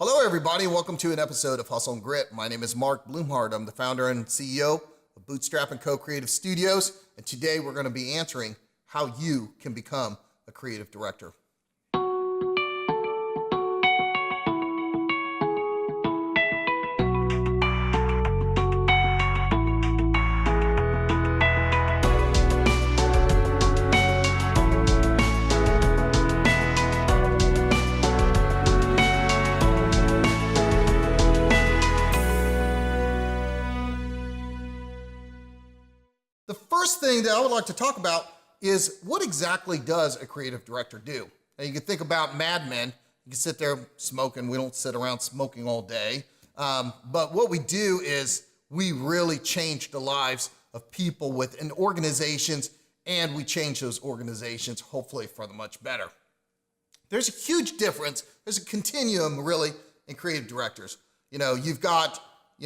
Hello, everybody, and welcome to an episode of Hustle and Grit. My name is Mark Blumhardt. I'm the founder and CEO of Bootstrap & Co. Creative Studios, and today we're going to be answering how you can become a creative director. The first thing that I would like to talk about is what exactly does a creative director do? Now, you can think about Mad Men. You can sit there smoking. We don't sit around smoking all day. But what we do is we really change the lives of people within organizations, and we change those organizations, hopefully, for the much better. There's a huge difference. There's a continuum, really, in creative directors. You've got,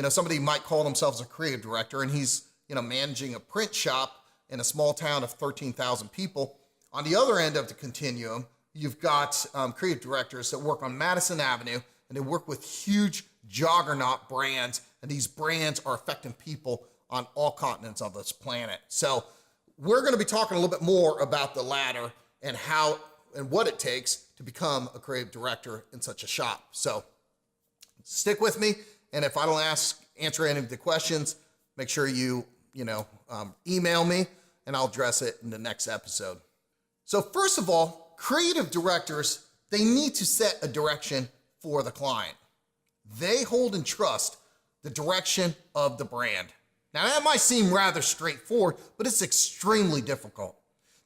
somebody might call themselves a creative director, and he's managing a print shop in a small town of 13,000 people. On the other end of the continuum, you've got creative directors that work on Madison Avenue, and they work with huge juggernaut brands, and these brands are affecting people on all continents of this planet. So we're going to be talking a little bit more about the latter and how and what it takes to become a creative director in such a shop. So stick with me, and if I don't answer any of the questions, make sure you email me, and I'll address it in the next episode. So first of all, creative directors, they need to set a direction for the client. They hold and trust the direction of the brand. Now that might seem rather straightforward, but it's extremely difficult.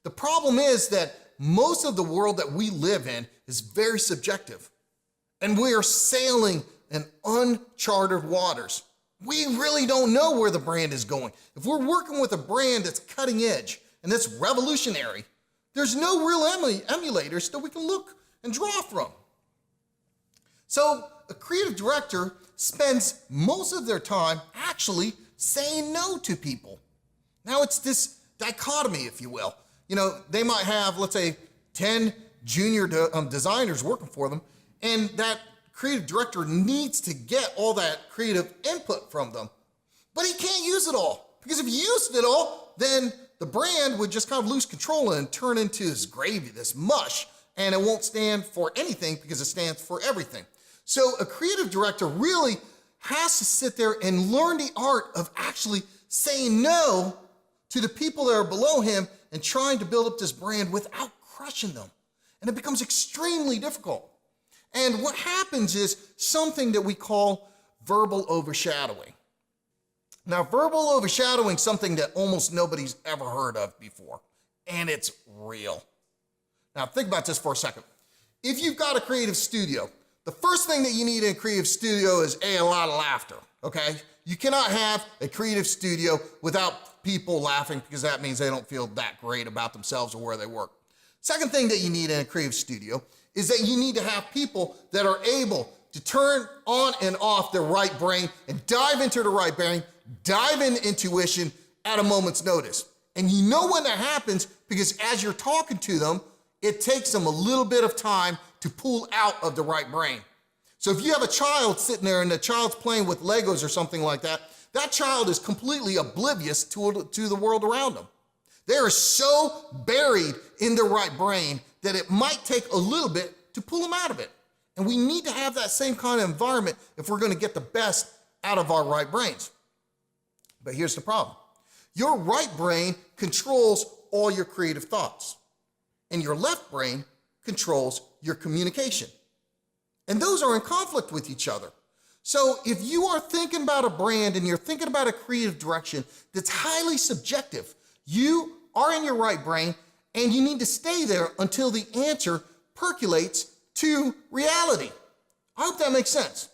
The problem is that most of the world that we live in is very subjective, and we are sailing in uncharted waters. We really don't know where the brand is going. If we're working with a brand that's cutting edge and that's revolutionary, there's no real emulators that we can look and draw from. So a creative director spends most of their time actually saying no to people. Now it's this dichotomy, if you will. They might have, let's say, 10 junior designers working for them, and that creative director needs to get all that creative input from them, but he can't use it all, because if he used it all, then the brand would just kind of lose control and turn into this gravy, this mush, and it won't stand for anything because it stands for everything. So a creative director really has to sit there and learn the art of actually saying no to the people that are below him and trying to build up this brand without crushing them. And it becomes extremely difficult. And what happens is something that we call verbal overshadowing. Now, verbal overshadowing is something that almost nobody's ever heard of before, and it's real. Now, think about this for a second. If you've got a creative studio, the first thing that you need in a creative studio is a lot of laughter, okay? You cannot have a creative studio without people laughing, because that means they don't feel that great about themselves or where they work. Second thing that you need in a creative studio is that you need to have people that are able to turn on and off their right brain and dive into the right brain, dive in intuition at a moment's notice. And you know when that happens, because as you're talking to them, it takes them a little bit of time to pull out of the right brain. So if you have a child sitting there and the child's playing with Legos or something like that, that child is completely oblivious to the world around them. They are so buried in their right brain that it might take a little bit to pull them out of it. And we need to have that same kind of environment if we're going to get the best out of our right brains. But here's the problem. Your right brain controls all your creative thoughts, and your left brain controls your communication. And those are in conflict with each other. So if you are thinking about a brand and you're thinking about a creative direction that's highly subjective, you are in your right brain, and you need to stay there until the answer percolates to reality. I hope that makes sense.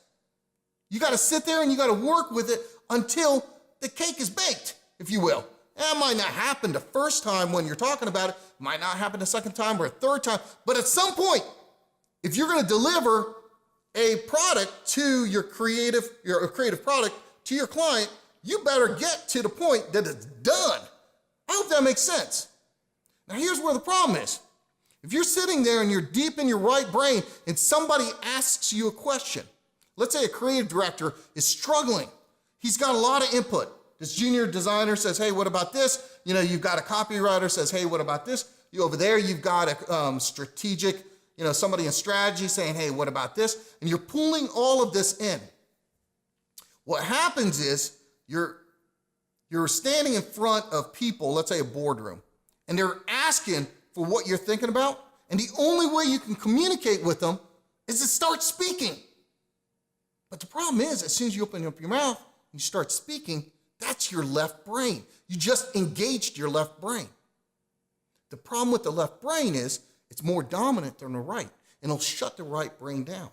You got to sit there and you got to work with it until the cake is baked, if you will. That might not happen the first time when you're talking about it, might not happen the second time or a third time, but at some point, if you're going to deliver a product to your creative product to your client, you better get to the point that it's done. I hope that makes sense. Now, here's where the problem is. If you're sitting there and you're deep in your right brain and somebody asks you a question, Let's say a creative director is struggling. He's got a lot of input. This junior designer says, hey, what about this? You've got a copywriter says, hey, what about this? Over there, you've got a strategic, somebody in strategy saying, hey, what about this? And you're pulling all of this in. What happens is you're standing in front of people, let's say a boardroom, and they're asking for what you're thinking about. And the only way you can communicate with them is to start speaking. But the problem is, as soon as you open up your mouth and you start speaking, that's your left brain. You just engaged your left brain. The problem with the left brain is it's more dominant than the right, and it'll shut the right brain down.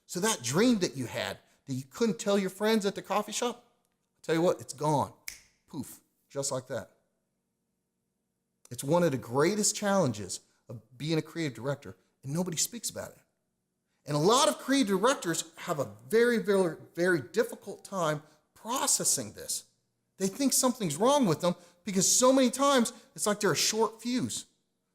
So that dream that you had that you couldn't tell your friends at the coffee shop, I'll tell you what, it's gone. Poof, just like that. It's one of the greatest challenges of being a creative director, and nobody speaks about it. And a lot of creative directors have a very, very, very difficult time processing this. They think something's wrong with them because so many times it's like they're a short fuse.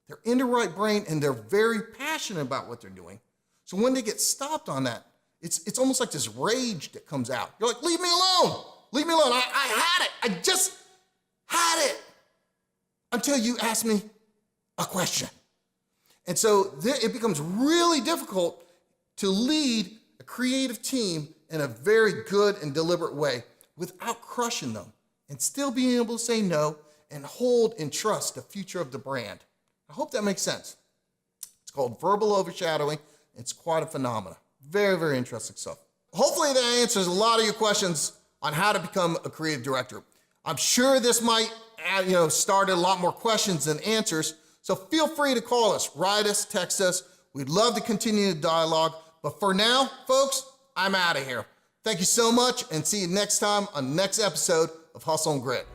They're in the right brain and they're very passionate about what they're doing. So when they get stopped on that, it's almost like this rage that comes out. You're like, leave me alone. Leave me alone. I had it. I just had it. Until you ask me a question. And so it becomes really difficult to lead a creative team in a very good and deliberate way without crushing them and still being able to say no and hold and trust the future of the brand. I hope that makes sense. It's called verbal overshadowing. It's quite a phenomenon. Very, very interesting stuff. Hopefully that answers a lot of your questions on how to become a creative director. I'm sure this might start a lot more questions than answers. So feel free to call us, write us, text us. We'd love to continue the dialogue. But for now, folks, I'm out of here. Thank you so much, and see you next time on the next episode of Hustle and Grit.